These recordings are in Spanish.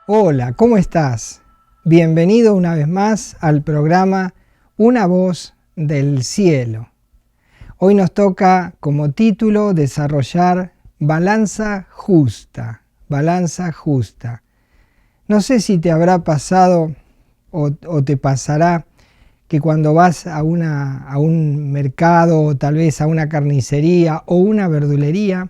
Hola, ¿cómo estás? Bienvenido una vez más al programa Una voz del cielo. Hoy nos toca como título desarrollar balanza justa, balanza justa. No sé si te habrá pasado o te pasará que cuando vas a un mercado o tal vez a una carnicería o una verdulería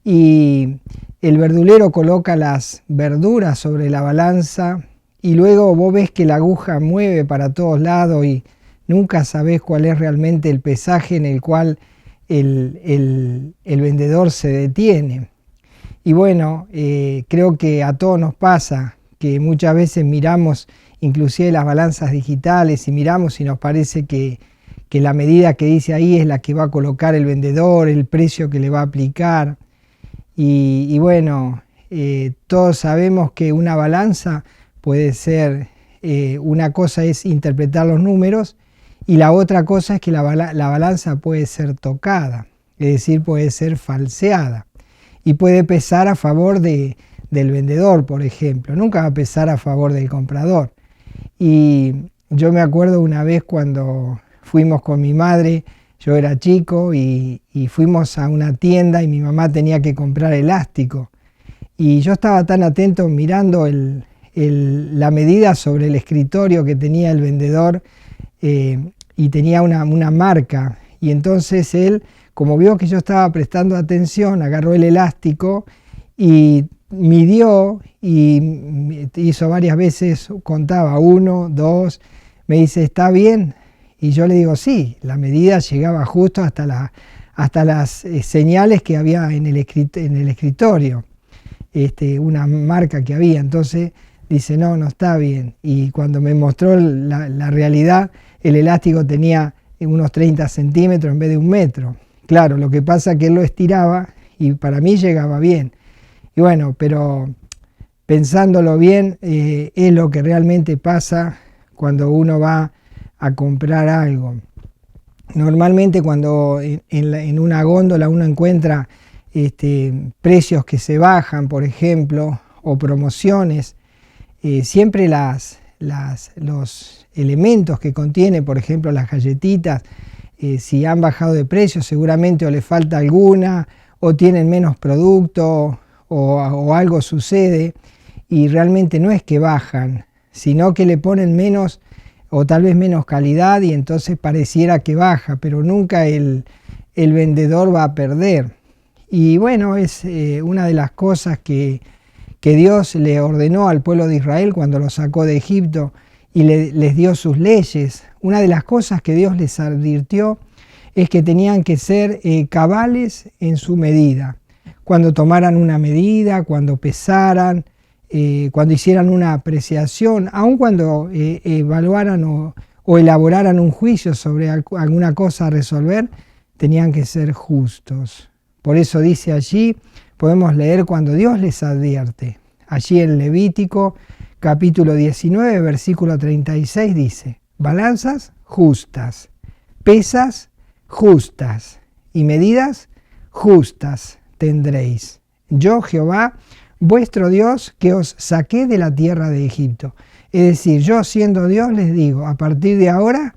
y el verdulero coloca las verduras sobre la balanza y luego vos ves que la aguja mueve para todos lados y nunca sabés cuál es realmente el pesaje en el cual el vendedor se detiene. Y bueno, creo que a todos nos pasa que muchas veces miramos inclusive las balanzas digitales y miramos y nos parece que la medida que dice ahí es la que va a colocar el vendedor, el precio que le va a aplicar. Y bueno, todos sabemos que una balanza puede ser, una cosa es interpretar los números y la otra cosa es que la balanza puede ser tocada, es decir, puede ser falseada y puede pesar a favor del vendedor, por ejemplo, nunca va a pesar a favor del comprador. Y yo me acuerdo una vez cuando fuimos con mi madre, yo era chico y fuimos a una tienda y mi mamá tenía que comprar elástico. Y yo estaba tan atento mirando la medida sobre el escritorio que tenía el vendedor y tenía una marca. Y entonces él, como vio que yo estaba prestando atención, agarró el elástico y midió y hizo varias veces, contaba 1, 2, me dice, ¿está bien? Y yo le digo, sí, la medida llegaba justo hasta las señales que había en el escritorio, una marca que había. Entonces dice, no está bien. Y cuando me mostró la realidad, el elástico tenía unos 30 centímetros en vez de 1 metro. Claro, lo que pasa es que él lo estiraba y para mí llegaba bien. Y bueno, pero pensándolo bien, es lo que realmente pasa cuando uno va a comprar algo. Normalmente cuando en una góndola uno encuentra precios que se bajan, por ejemplo, o promociones, siempre los elementos que contiene, por ejemplo, las galletitas, si han bajado de precio, seguramente o le falta alguna, o tienen menos producto, o algo sucede, y realmente no es que bajan, sino que le ponen menos o tal vez menos calidad y entonces pareciera que baja, pero nunca el vendedor va a perder. Y bueno, es una de las cosas que Dios le ordenó al pueblo de Israel cuando lo sacó de Egipto y les dio sus leyes. Una de las cosas que Dios les advirtió es que tenían que ser cabales en su medida. Cuando tomaran una medida, cuando pesaran, cuando hicieran una apreciación, aun cuando evaluaran o elaboraran un juicio sobre alguna cosa a resolver, tenían que ser justos. Por eso dice allí, podemos leer cuando Dios les advierte. Allí en Levítico capítulo 19, versículo 36 dice, balanzas justas, pesas justas y medidas justas tendréis. Yo, Jehová, vuestro Dios, que os saqué de la tierra de Egipto. Es decir, yo siendo Dios les digo, a partir de ahora,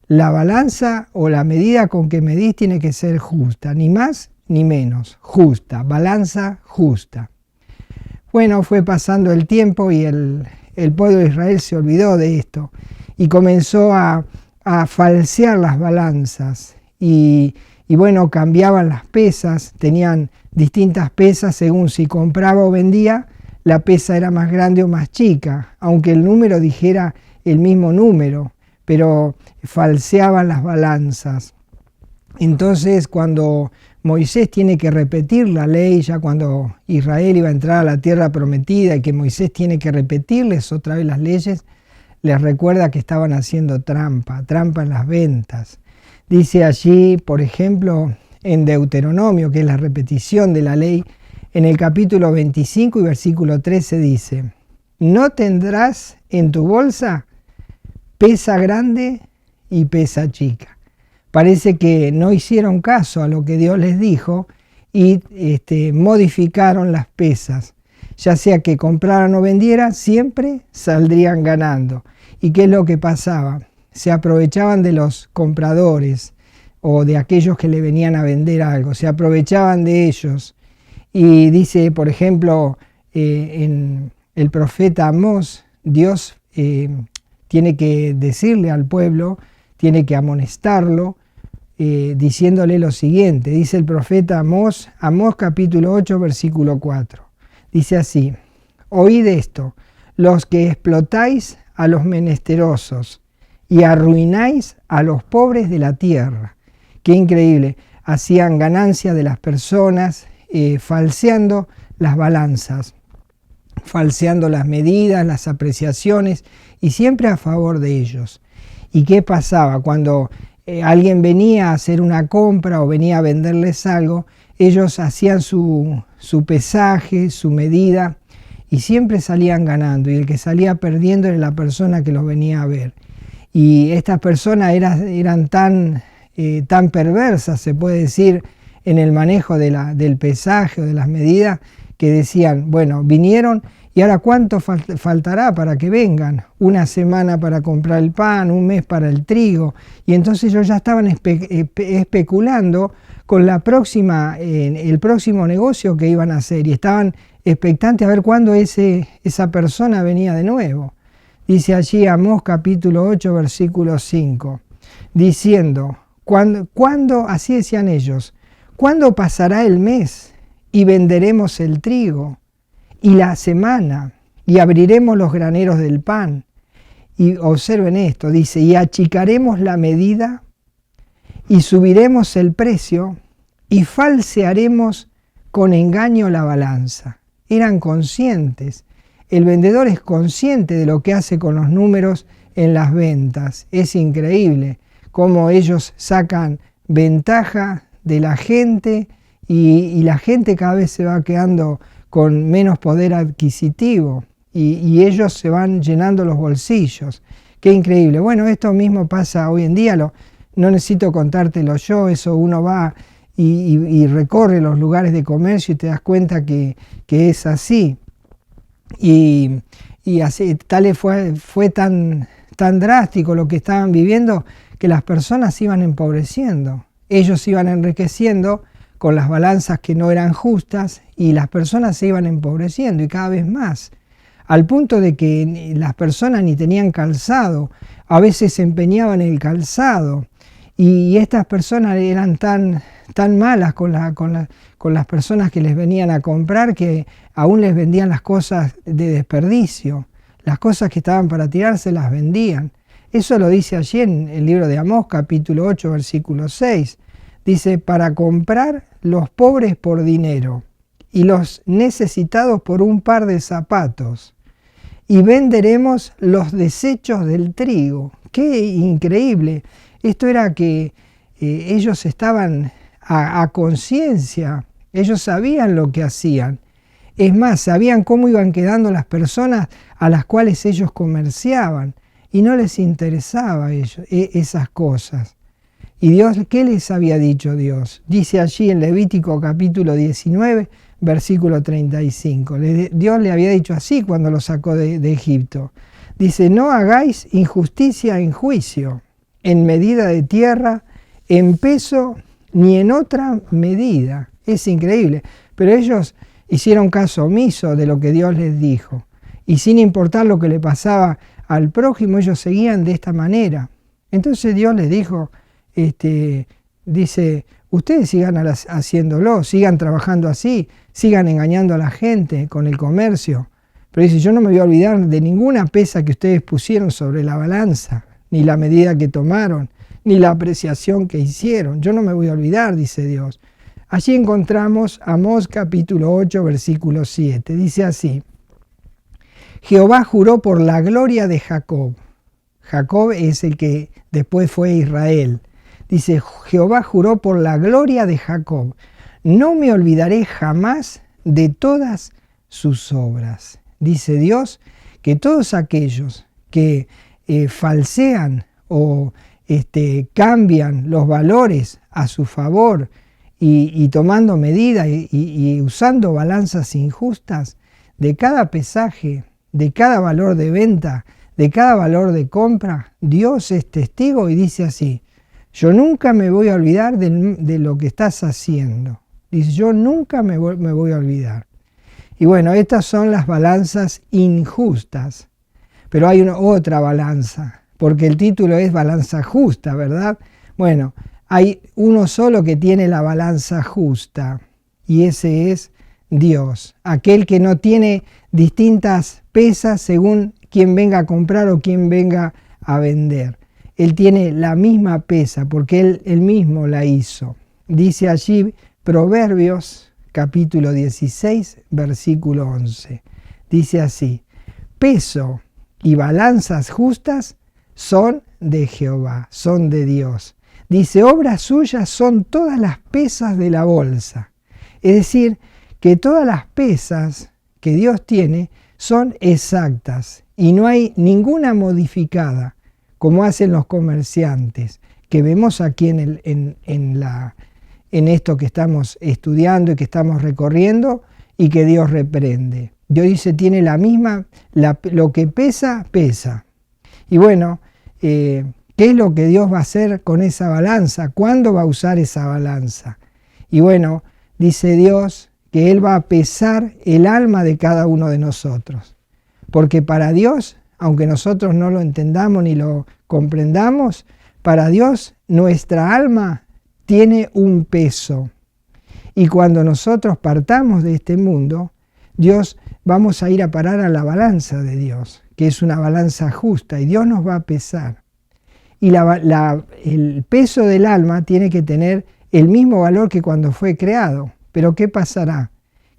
la balanza o la medida con que medís tiene que ser justa, ni más ni menos, justa, balanza justa. Bueno, fue pasando el tiempo y el pueblo de Israel se olvidó de esto y comenzó a falsear las balanzas y bueno, cambiaban las pesas, tenían distintas pesas según si compraba o vendía, la pesa era más grande o más chica, aunque el número dijera el mismo número, pero falseaban las balanzas. Entonces cuando Moisés tiene que repetir la ley, ya cuando Israel iba a entrar a la tierra prometida y que Moisés tiene que repetirles otra vez las leyes, les recuerda que estaban haciendo trampa en las ventas. Dice allí, por ejemplo, en Deuteronomio, que es la repetición de la ley, en el capítulo 25 y versículo 13 dice, no tendrás en tu bolsa pesa grande y pesa chica. Parece que no hicieron caso a lo que Dios les dijo y modificaron las pesas. ya sea que compraran o vendieran, siempre saldrían ganando. ¿Y qué es lo que pasaba? Se aprovechaban de los compradores o de aquellos que le venían a vender algo, se aprovechaban de ellos. Y dice, por ejemplo, en el profeta Amós, Dios tiene que decirle al pueblo, tiene que amonestarlo, diciéndole lo siguiente. Dice el profeta Amós, Amós capítulo 8, versículo 4. Dice así: oíd esto, los que explotáis a los menesterosos y arruináis a los pobres de la tierra. Qué increíble. Hacían ganancia de las personas, falseando las balanzas, falseando las medidas, las apreciaciones, y siempre a favor de ellos. ¿Y qué pasaba? Cuando alguien venía a hacer una compra o venía a venderles algo, ellos hacían su pesaje, su medida, y siempre salían ganando, y el que salía perdiendo era la persona que los venía a ver. Y estas personas eran tan perversas, se puede decir, en el manejo del pesaje o de las medidas, que decían, bueno, vinieron y ahora ¿cuánto faltará para que vengan? Una semana para comprar el pan, un mes para el trigo. Y entonces ellos ya estaban especulando con el próximo negocio que iban a hacer, y estaban expectantes a ver cuándo esa persona venía de nuevo. Dice allí Amós capítulo 8 versículo 5, diciendo, ¿cuándo? Así decían ellos, ¿cuándo pasará el mes y venderemos el trigo y la semana y abriremos los graneros del pan? Y observen esto, dice, y achicaremos la medida y subiremos el precio y falsearemos con engaño la balanza. Eran conscientes. El vendedor es consciente de lo que hace con los números en las ventas. Es increíble cómo ellos sacan ventaja de la gente, y la gente cada vez se va quedando con menos poder adquisitivo, y ellos se van llenando los bolsillos. Qué increíble. Bueno, esto mismo pasa hoy en día, no necesito contártelo yo, eso uno va y recorre los lugares de comercio y te das cuenta que es así. Y así, fue tan drástico lo que estaban viviendo, que las personas se iban empobreciendo. Ellos se iban enriqueciendo con las balanzas que no eran justas, y las personas se iban empobreciendo, y cada vez más, al punto de que las personas ni tenían calzado, a veces se empeñaban en el calzado, y estas personas eran tan malas con las personas que les venían a comprar, que aún les vendían las cosas de desperdicio, las cosas que estaban para tirarse las vendían. Eso lo dice allí en el libro de Amós capítulo 8 versículo 6. Dice, para comprar los pobres por dinero y los necesitados por un par de zapatos, y venderemos los desechos del trigo. ¡Qué increíble! Esto era que ellos estaban a conciencia, ellos sabían lo que hacían. Es más, sabían cómo iban quedando las personas a las cuales ellos comerciaban, y no les interesaba esas cosas. ¿Y Dios qué les había dicho Dios? Dice allí en Levítico capítulo 19, versículo 35. Dios le había dicho así cuando lo sacó de Egipto. Dice, no hagáis injusticia en juicio, en medida de tierra, en peso, ni en otra medida. Es increíble. Pero ellos hicieron caso omiso de lo que Dios les dijo. Y sin importar lo que le pasaba al prójimo, ellos seguían de esta manera. Entonces Dios les dijo, dice, ustedes sigan haciéndolo, sigan trabajando así, sigan engañando a la gente con el comercio. Pero dice, yo no me voy a olvidar de ninguna pesa que ustedes pusieron sobre la balanza, ni la medida que tomaron, ni la apreciación que hicieron. Yo no me voy a olvidar, dice Dios. Allí encontramos Amós capítulo 8, versículo 7. Dice así, Jehová juró por la gloria de Jacob. Jacob es el que después fue Israel. Dice, Jehová juró por la gloria de Jacob, no me olvidaré jamás de todas sus obras. Dice Dios que todos aquellos que falsean o cambian los valores a su favor y tomando medidas y usando balanzas injustas, de cada pesaje, de cada valor de venta, de cada valor de compra, Dios es testigo y dice así: yo nunca me voy a olvidar de lo que estás haciendo. Dice, yo nunca me voy a olvidar. Y bueno, estas son las balanzas injustas. Pero hay otra balanza, porque el título es balanza justa, ¿verdad? Bueno, hay uno solo que tiene la balanza justa, y ese es Dios, aquel que no tiene distintas pesas según quien venga a comprar o quien venga a vender. Él tiene la misma pesa porque Él mismo la hizo. Dice allí Proverbios capítulo 16, versículo 11. Dice así: peso y balanzas justas son de Jehová, son de Dios. Dice, obras suyas son todas las pesas de la bolsa. Es decir, que todas las pesas que Dios tiene son exactas y no hay ninguna modificada, como hacen los comerciantes, que vemos aquí en esto que estamos estudiando y que estamos recorriendo y que Dios reprende. Dios dice, tiene la misma, lo que pesa, pesa. Y bueno, ¿qué es lo que Dios va a hacer con esa balanza? ¿Cuándo va a usar esa balanza? Y bueno, dice Dios que Él va a pesar el alma de cada uno de nosotros. Porque para Dios, aunque nosotros no lo entendamos ni lo comprendamos, para Dios nuestra alma tiene un peso. Y cuando nosotros partamos de este mundo, Dios vamos a ir a parar a la balanza de Dios, que es una balanza justa, y Dios nos va a pesar. Y el peso del alma tiene que tener el mismo valor que cuando fue creado. Pero ¿qué pasará?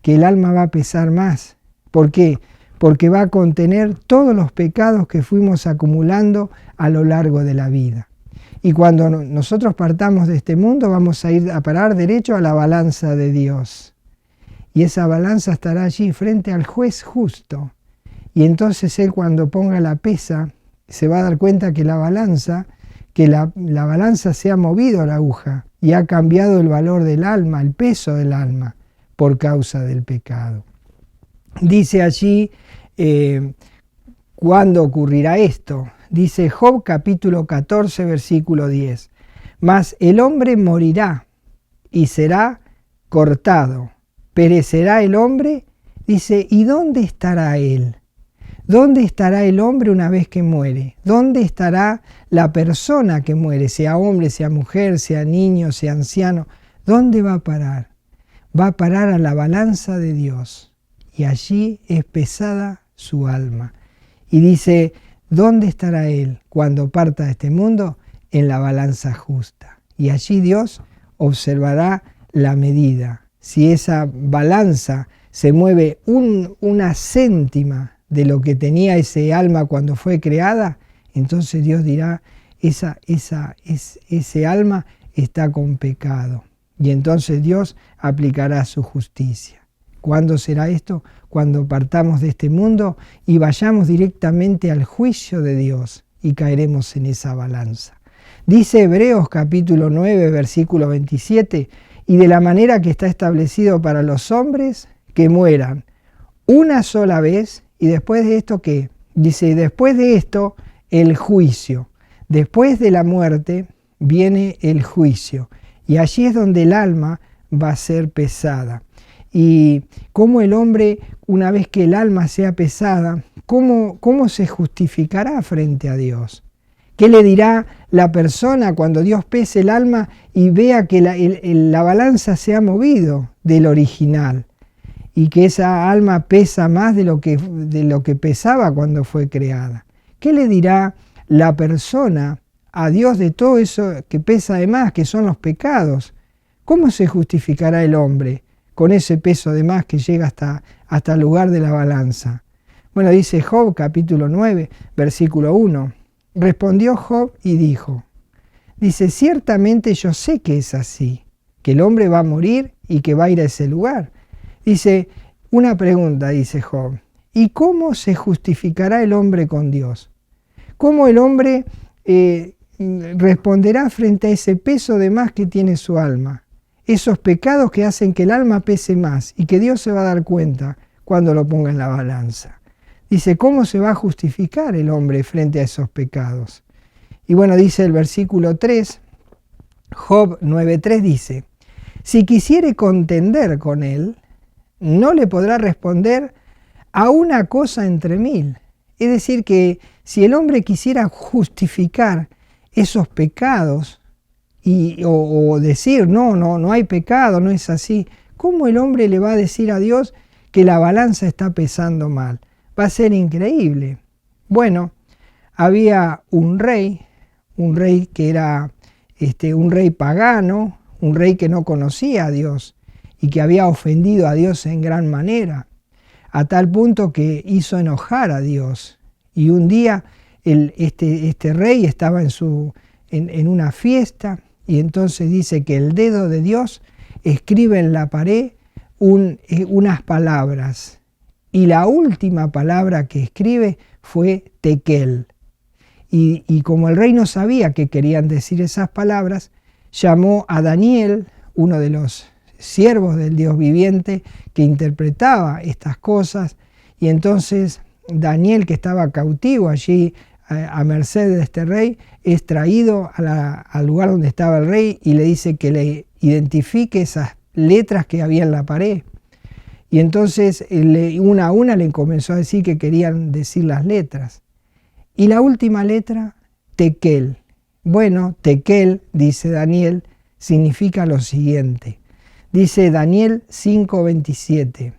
Que el alma va a pesar más. ¿Por qué? Porque va a contener todos los pecados que fuimos acumulando a lo largo de la vida. Y cuando nosotros partamos de este mundo, vamos a ir a parar derecho a la balanza de Dios. Y esa balanza estará allí frente al juez justo. Y entonces Él, cuando ponga la pesa, se va a dar cuenta que la balanza se ha movido a la aguja y ha cambiado el valor del alma, el peso del alma, por causa del pecado. Dice allí, ¿cuándo ocurrirá esto? Dice Job capítulo 14, versículo 10. Mas el hombre morirá y será cortado. Perecerá el hombre, dice, ¿y dónde estará él? ¿Dónde estará el hombre una vez que muere? ¿Dónde estará la persona que muere? Sea hombre, sea mujer, sea niño, sea anciano. ¿Dónde va a parar? Va a parar a la balanza de Dios. Y allí es pesada su alma. Y dice, ¿dónde estará él cuando parta de este mundo? En la balanza justa. Y allí Dios observará la medida. Si esa balanza se mueve una céntima de lo que tenía ese alma cuando fue creada, entonces Dios dirá, ese alma está con pecado. Y entonces Dios aplicará su justicia. ¿Cuándo será esto? Cuando partamos de este mundo y vayamos directamente al juicio de Dios y caeremos en esa balanza. Dice Hebreos capítulo 9, versículo 27, y de la manera que está establecido para los hombres, que mueran una sola vez, y después de esto, ¿qué? Dice, después de esto, el juicio. Después de la muerte viene el juicio. Y allí es donde el alma va a ser pesada. Y cómo el hombre, una vez que el alma sea pesada, ¿cómo se justificará frente a Dios? ¿Qué le dirá la persona cuando Dios pese el alma y vea que la balanza se ha movido del original? Y que esa alma pesa más de lo que pesaba cuando fue creada. ¿Qué le dirá la persona a Dios de todo eso que pesa de más, que son los pecados? ¿Cómo se justificará el hombre con ese peso de más que llega hasta el lugar de la balanza? Bueno, dice Job capítulo 9, versículo 1. Respondió Job y dijo, dice, ciertamente yo sé que es así, que el hombre va a morir y que va a ir a ese lugar. Dice, una pregunta, dice Job, ¿y cómo se justificará el hombre con Dios? ¿Cómo el hombre responderá frente a ese peso de más que tiene su alma? Esos pecados que hacen que el alma pese más y que Dios se va a dar cuenta cuando lo ponga en la balanza. Dice, ¿cómo se va a justificar el hombre frente a esos pecados? Y bueno, dice el versículo 3, Job 9:3 dice, si quisiere contender con él, no le podrá responder a una cosa entre mil. Es decir, que si el hombre quisiera justificar esos pecados o decir, no hay pecado, no es así, ¿cómo el hombre le va a decir a Dios que la balanza está pesando mal? Va a ser increíble. Bueno, había un rey que era un rey pagano, un rey que no conocía a Dios y que había ofendido a Dios en gran manera, a tal punto que hizo enojar a Dios. Y un día este rey estaba en una fiesta y entonces dice que el dedo de Dios escribe en la pared unas palabras. Y la última palabra que escribe fue Tekel. Y como el rey no sabía qué querían decir esas palabras, llamó a Daniel, uno de los siervos del Dios viviente, que interpretaba estas cosas. Y entonces Daniel, que estaba cautivo allí a merced de este rey, es traído al lugar donde estaba el rey y le dice que le identifique esas letras que había en la pared. Y entonces una a una le comenzó a decir que querían decir las letras. Y la última letra, Tekel. Bueno, Tekel, dice Daniel, significa lo siguiente. Dice Daniel 5:27.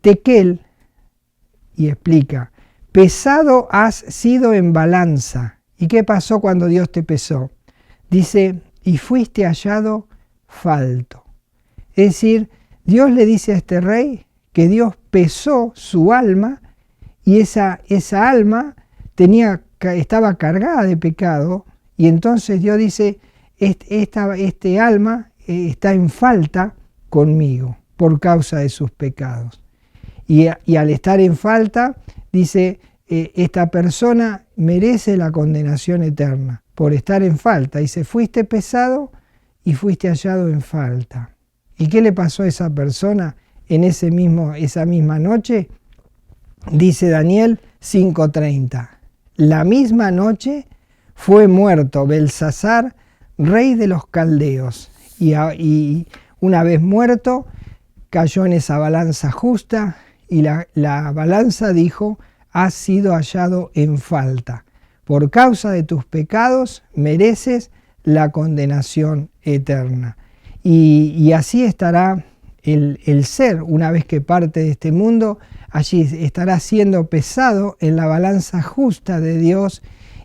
Tekel, y explica, pesado has sido en balanza. ¿Y qué pasó cuando Dios te pesó? Dice, y fuiste hallado falto. Es decir, Dios le dice a este rey que Dios pesó su alma y esa alma estaba cargada de pecado, y entonces Dios dice, este alma está en falta conmigo por causa de sus pecados. Y al estar en falta, dice, esta persona merece la condenación eterna por estar en falta. Dice, fuiste pesado y fuiste hallado en falta. ¿Y qué le pasó a esa persona en esa misma noche? Dice Daniel 5:30. La misma noche fue muerto Belsasar, rey de los caldeos, y una vez muerto cayó en esa balanza justa y la balanza dijo, has sido hallado en falta. Por causa de tus pecados mereces la condenación eterna. Y así estará el ser, una vez que parte de este mundo, allí estará siendo pesado en la balanza justa de Dios.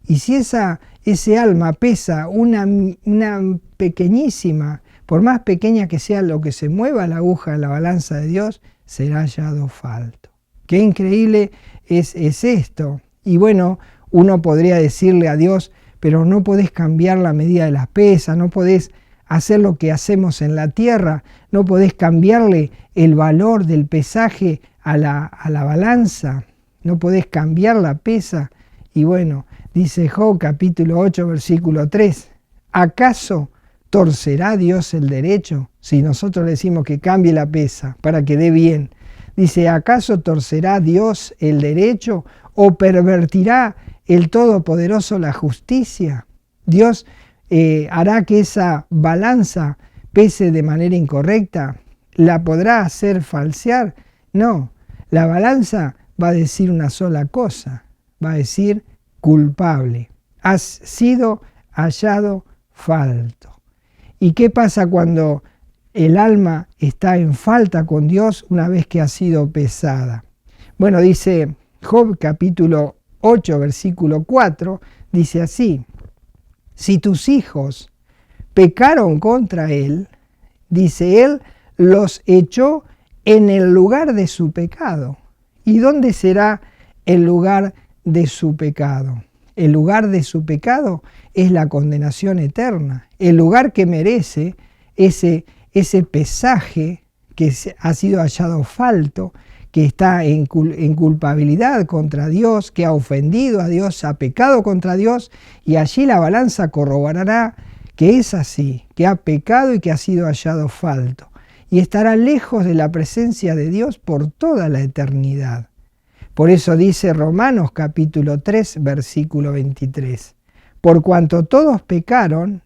Y si ese alma pesa una pequeñísima, por más pequeña que sea lo que se mueva la aguja en la balanza de Dios, será hallado falto. Qué increíble es esto. Y bueno, uno podría decirle a Dios, pero no podés cambiar la medida de las pesas, no podés hacer lo que hacemos en la tierra, no podés cambiarle el valor del pesaje a la balanza, no podés cambiar la pesa. Y bueno, dice Job capítulo 8 versículo 3, ¿acaso torcerá Dios el derecho? Si nosotros le decimos que cambie la pesa para que dé bien. Dice, ¿acaso torcerá Dios el derecho o pervertirá el Todopoderoso la justicia? Dios hará que esa balanza pese de manera incorrecta. ¿La podrá hacer falsear? No, la balanza va a decir una sola cosa, va a decir culpable. Has sido hallado falto. ¿Y qué pasa cuando el alma está en falta con Dios una vez que ha sido pesada? Bueno, dice Job capítulo 8 versículo 4, dice así, si tus hijos pecaron contra él, dice él, los echó en el lugar de su pecado. ¿Y dónde será el lugar de su pecado? El lugar de su pecado es la condenación eterna. El lugar que merece ese pesaje que ha sido hallado falto, que está en culpabilidad contra Dios, que ha ofendido a Dios, ha pecado contra Dios, y allí la balanza corroborará que es así, que ha pecado y que ha sido hallado falto. y estará lejos de la presencia de Dios por toda la eternidad. Por eso dice Romanos capítulo 3, versículo 23. Por cuanto todos pecaron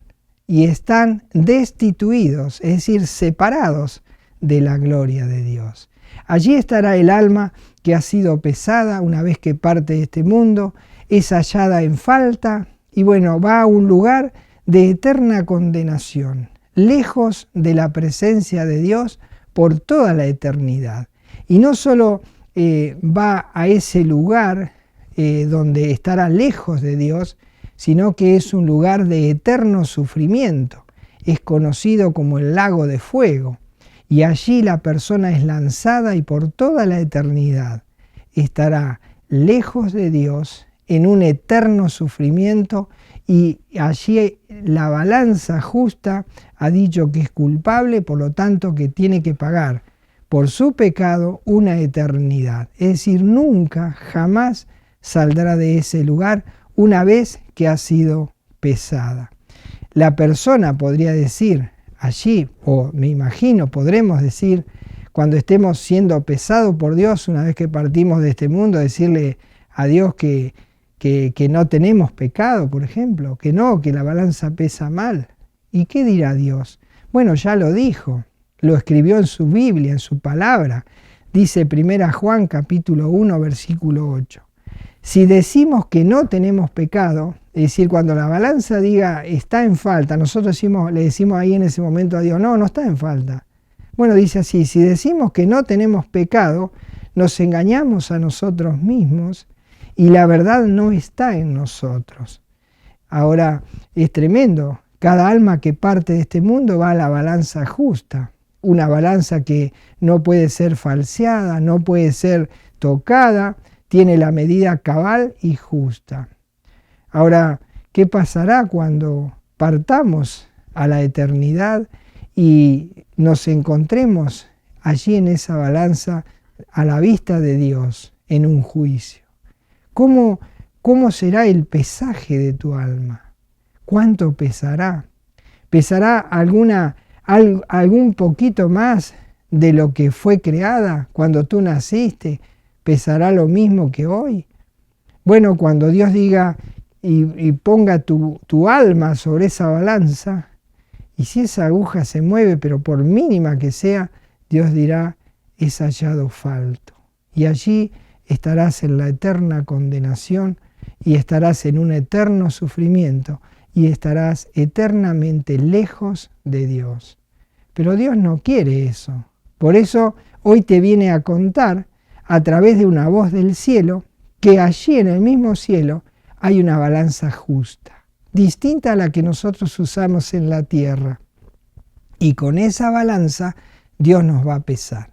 y están destituidos, es decir, separados de la gloria de Dios. Allí estará el alma que ha sido pesada una vez que parte de este mundo, es hallada en falta y bueno, va a un lugar de eterna condenación, lejos de la presencia de Dios por toda la eternidad. Y no solo va a ese lugar donde estará lejos de Dios, sino que es un lugar de eterno sufrimiento. Es conocido como el lago de fuego. Y allí la persona es lanzada y por toda la eternidad estará lejos de Dios en un eterno sufrimiento, y allí la balanza justa ha dicho que es culpable, por lo tanto que tiene que pagar por su pecado una eternidad. Es decir, nunca, jamás saldrá de ese lugar una vez que ha sido pesada. La persona podría decir allí, o me imagino podremos decir, cuando estemos siendo pesados por Dios, una vez que partimos de este mundo, decirle a Dios que no tenemos pecado, por ejemplo, que no, que la balanza pesa mal. ¿Y qué dirá Dios? Bueno, ya lo dijo, lo escribió en su Biblia, en su palabra. Dice 1 Juan capítulo 1, versículo 8. Si decimos que no tenemos pecado, es decir, cuando la balanza diga está en falta, nosotros le decimos ahí en ese momento a Dios, no está en falta. Bueno, dice así, si decimos que no tenemos pecado, nos engañamos a nosotros mismos y la verdad no está en nosotros. Ahora, es tremendo, cada alma que parte de este mundo va a la balanza justa, una balanza que no puede ser falseada, no puede ser tocada, tiene la medida cabal y justa. Ahora, ¿qué pasará cuando partamos a la eternidad y nos encontremos allí en esa balanza a la vista de Dios en un juicio? ¿Cómo será el pesaje de tu alma? ¿Cuánto pesará? ¿Pesará algún poquito más de lo que fue creada cuando tú naciste? ¿Pesará lo mismo que hoy? Bueno, cuando Dios diga y ponga tu alma sobre esa balanza, y si esa aguja se mueve, pero por mínima que sea, Dios dirá, es hallado falto. Y allí estarás en la eterna condenación y estarás en un eterno sufrimiento y estarás eternamente lejos de Dios. Pero Dios no quiere eso. Por eso hoy te viene a contar a través de una voz del cielo que allí en el mismo cielo hay una balanza justa, distinta a la que nosotros usamos en la tierra. Y con esa balanza Dios nos va a pesar.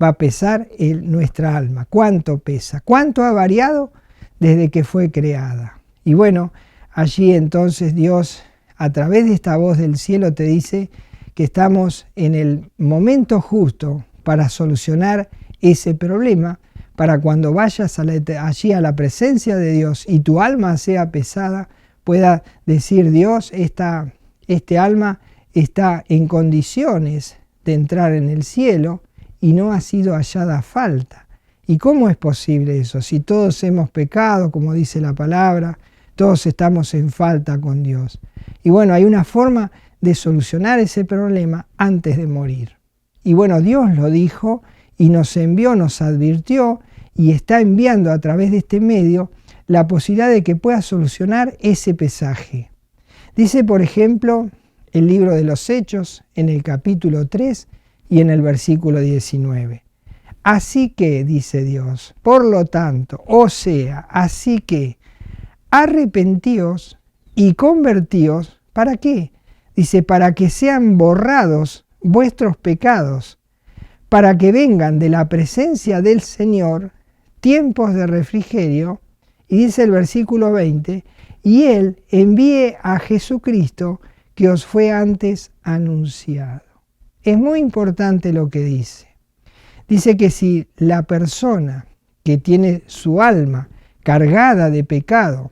Va a pesar nuestra alma. ¿Cuánto pesa? ¿Cuánto ha variado desde que fue creada? Y bueno, allí entonces Dios, a través de esta voz del cielo, te dice que estamos en el momento justo para solucionar ese problema, para cuando vayas allí a la presencia de Dios y tu alma sea pesada, pueda decir Dios, este alma está en condiciones de entrar en el cielo y no ha sido hallada falta. ¿Y cómo es posible eso? Si todos hemos pecado, como dice la palabra, todos estamos en falta con Dios. Y bueno, hay una forma de solucionar ese problema antes de morir. Y bueno, Dios lo dijo y nos envió, nos advirtió y está enviando a través de este medio la posibilidad de que pueda solucionar ese pesaje. Dice, por ejemplo, el libro de los Hechos en el capítulo 3 y en el versículo 19. Así que, dice Dios, por lo tanto, así que, arrepentíos y convertíos, ¿para qué? Dice, para que sean borrados vuestros pecados, para que vengan de la presencia del Señor tiempos de refrigerio, y dice el versículo 20, y Él envíe a Jesucristo que os fue antes anunciado. Es muy importante lo que dice. Dice que si la persona que tiene su alma cargada de pecado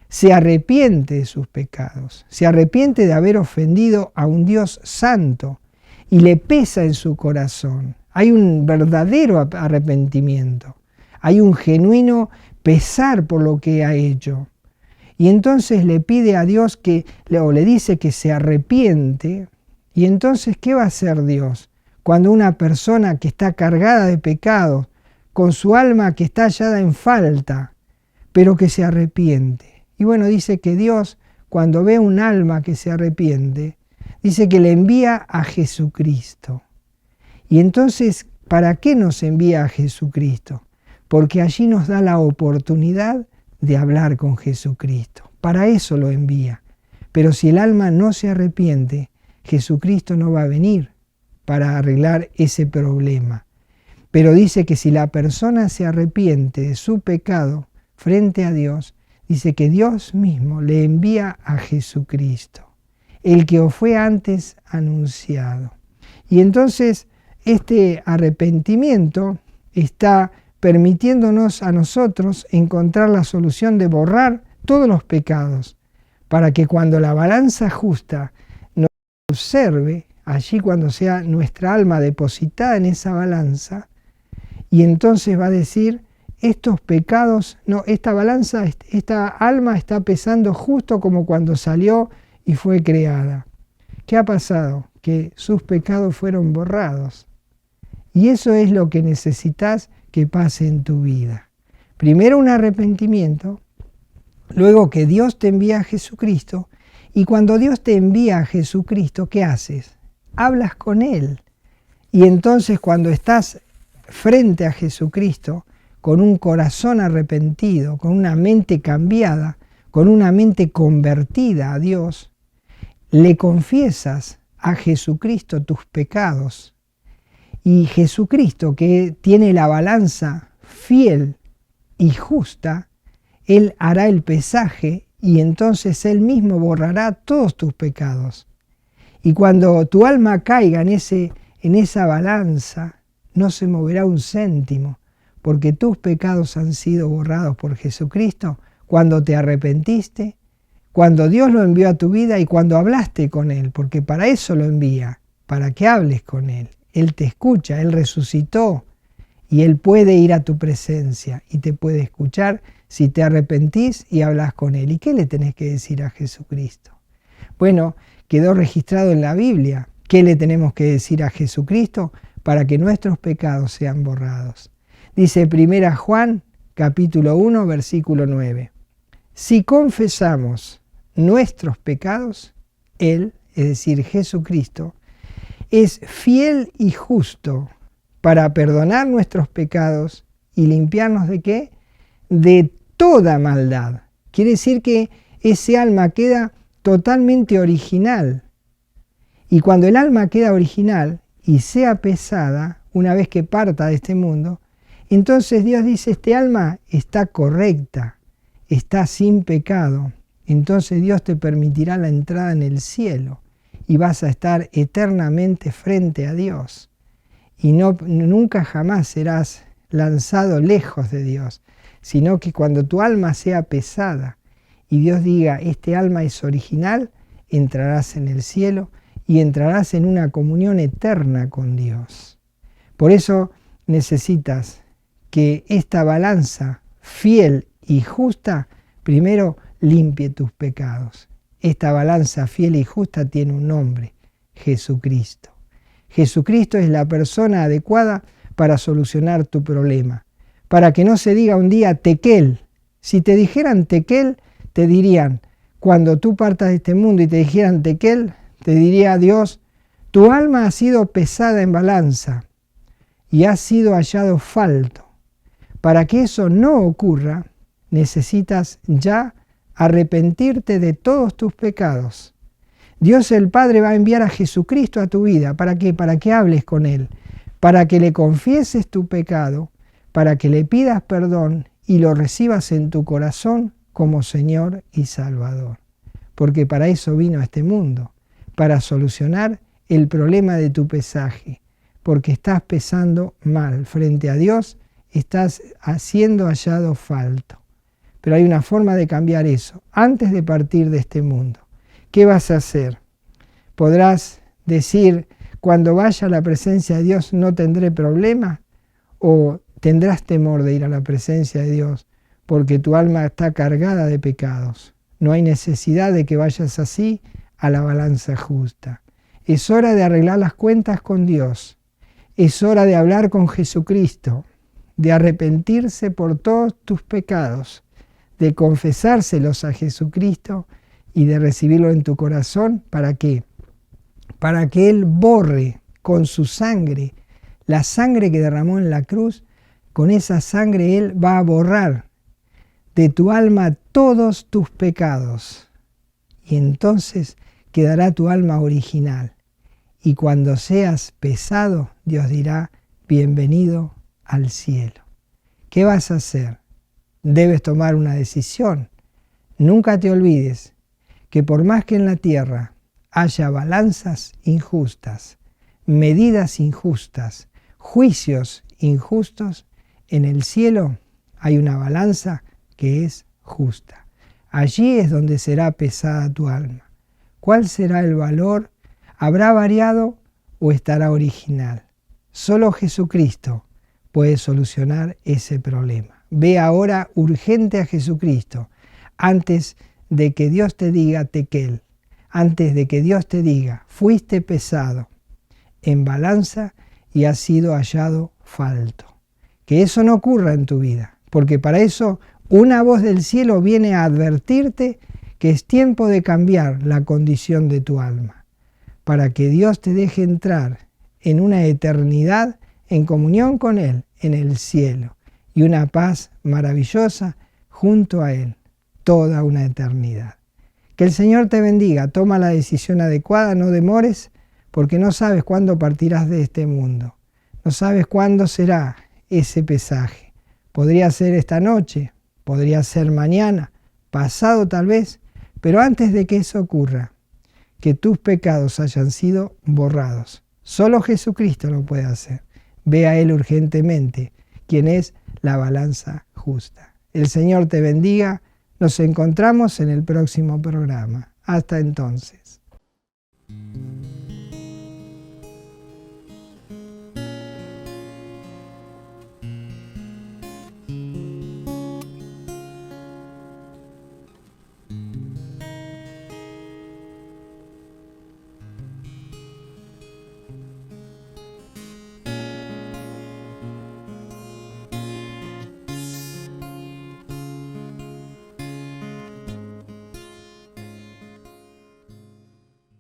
se arrepiente de sus pecados, se arrepiente de haber ofendido a un Dios santo y le pesa en su corazón. Hay un verdadero arrepentimiento, hay un genuino pesar por lo que ha hecho. Y entonces le pide a Dios o le dice que se arrepiente. Y entonces, ¿qué va a hacer Dios? Cuando una persona que está cargada de pecados, con su alma que está hallada en falta, pero que se arrepiente. Y bueno, dice que Dios, cuando ve un alma que se arrepiente, dice que le envía a Jesucristo. Y entonces, ¿para qué nos envía a Jesucristo? Porque allí nos da la oportunidad de hablar con Jesucristo. Para eso lo envía. Pero si el alma no se arrepiente, Jesucristo no va a venir para arreglar ese problema. Pero dice que si la persona se arrepiente de su pecado frente a Dios, dice que Dios mismo le envía a Jesucristo, el que os fue antes anunciado. Y entonces este arrepentimiento está permitiéndonos a nosotros encontrar la solución de borrar todos los pecados, para que cuando la balanza justa nos observe, allí cuando sea nuestra alma depositada en esa balanza, y entonces va a decir, estos pecados, no, esta balanza, esta alma está pesando justo como cuando salió y fue creada. ¿Qué ha pasado? Que sus pecados fueron borrados. Y eso es lo que necesitas que pase en tu vida. Primero un arrepentimiento, luego que Dios te envía a Jesucristo, y cuando Dios te envía a Jesucristo, ¿qué haces? Hablas con Él. Y entonces cuando estás frente a Jesucristo, con un corazón arrepentido, con una mente cambiada, con una mente convertida a Dios, le confiesas a Jesucristo tus pecados. Y Jesucristo, que tiene la balanza fiel y justa, Él hará el pesaje y entonces Él mismo borrará todos tus pecados. Y cuando tu alma caiga en esa balanza, no se moverá un céntimo, porque tus pecados han sido borrados por Jesucristo cuando te arrepentiste, cuando Dios lo envió a tu vida y cuando hablaste con Él, porque para eso lo envía, para que hables con Él. Él te escucha, Él resucitó y Él puede ir a tu presencia y te puede escuchar si te arrepentís y hablas con Él. ¿Y qué le tenés que decir a Jesucristo? Bueno, quedó registrado en la Biblia. ¿Qué le tenemos que decir a Jesucristo para que nuestros pecados sean borrados? Dice 1 Juan capítulo 1 versículo 9. Si confesamos nuestros pecados, Él, es decir, Jesucristo, es fiel y justo para perdonar nuestros pecados y limpiarnos ¿de qué? De toda maldad. Quiere decir que ese alma queda totalmente original. Y cuando el alma queda original y sea pesada, una vez que parta de este mundo, entonces Dios dice, este alma está correcta, está sin pecado. Entonces Dios te permitirá la entrada en el cielo y vas a estar eternamente frente a Dios. Y nunca jamás serás lanzado lejos de Dios, sino que cuando tu alma sea pesada y Dios diga, este alma es original, entrarás en el cielo y entrarás en una comunión eterna con Dios. Por eso necesitas que esta balanza fiel y justa primero limpie tus pecados. Esta balanza fiel y justa tiene un nombre, Jesucristo. Jesucristo es la persona adecuada para solucionar tu problema. Para que no se diga un día Tekel. Si te dijeran Tekel, te dirían, cuando tú partas de este mundo y te dijeran Tekel, te diría Dios, tu alma ha sido pesada en balanza y has sido hallado falto. Para que eso no ocurra, necesitas ya arrepentirte de todos tus pecados. Dios el Padre va a enviar a Jesucristo a tu vida. ¿Para qué? Para que hables con Él, para que le confieses tu pecado, para que le pidas perdón y lo recibas en tu corazón como Señor y Salvador. Porque para eso vino a este mundo, para solucionar el problema de tu pesaje, porque estás pesando mal frente a Dios, estás siendo hallado falto. Pero hay una forma de cambiar eso, antes de partir de este mundo. ¿Qué vas a hacer? Podrás decir cuando vaya a la presencia de Dios no tendré problema? ¿O tendrás temor de ir a la presencia de Dios porque tu alma está cargada de pecados? No hay necesidad de que vayas así a la balanza justa. Es hora de arreglar las cuentas con Dios. Es hora de hablar con Jesucristo, de arrepentirse por todos tus pecados, de confesárselos a Jesucristo y de recibirlo en tu corazón. ¿Para qué? Para que Él borre con su sangre, la sangre que derramó en la cruz. Con esa sangre Él va a borrar de tu alma todos tus pecados. Y entonces quedará tu alma original. Y cuando seas pesado, Dios dirá, bienvenido al cielo. ¿Qué vas a hacer? Debes tomar una decisión. Nunca te olvides que por más que en la tierra haya balanzas injustas, medidas injustas, juicios injustos, en el cielo hay una balanza que es justa. Allí es donde será pesada tu alma. ¿Cuál será el valor? ¿Habrá variado o estará original? Solo Jesucristo puede solucionar ese problema. Ve ahora urgente a Jesucristo antes de que Dios te diga tekel, antes de que Dios te diga fuiste pesado en balanza y has sido hallado falto. Que eso no ocurra en tu vida, porque para eso una voz del cielo viene a advertirte que es tiempo de cambiar la condición de tu alma, para que Dios te deje entrar en una eternidad en comunión con Él en el cielo y una paz maravillosa junto a Él, toda una eternidad. Que el Señor te bendiga, toma la decisión adecuada, no demores, porque no sabes cuándo partirás de este mundo, no sabes cuándo será ese pesaje. Podría ser esta noche, podría ser mañana, pasado tal vez, pero antes de que eso ocurra, que tus pecados hayan sido borrados. Solo Jesucristo lo puede hacer. Ve a Él urgentemente, quien es la balanza justa. El Señor te bendiga. Nos encontramos en el próximo programa. Hasta entonces.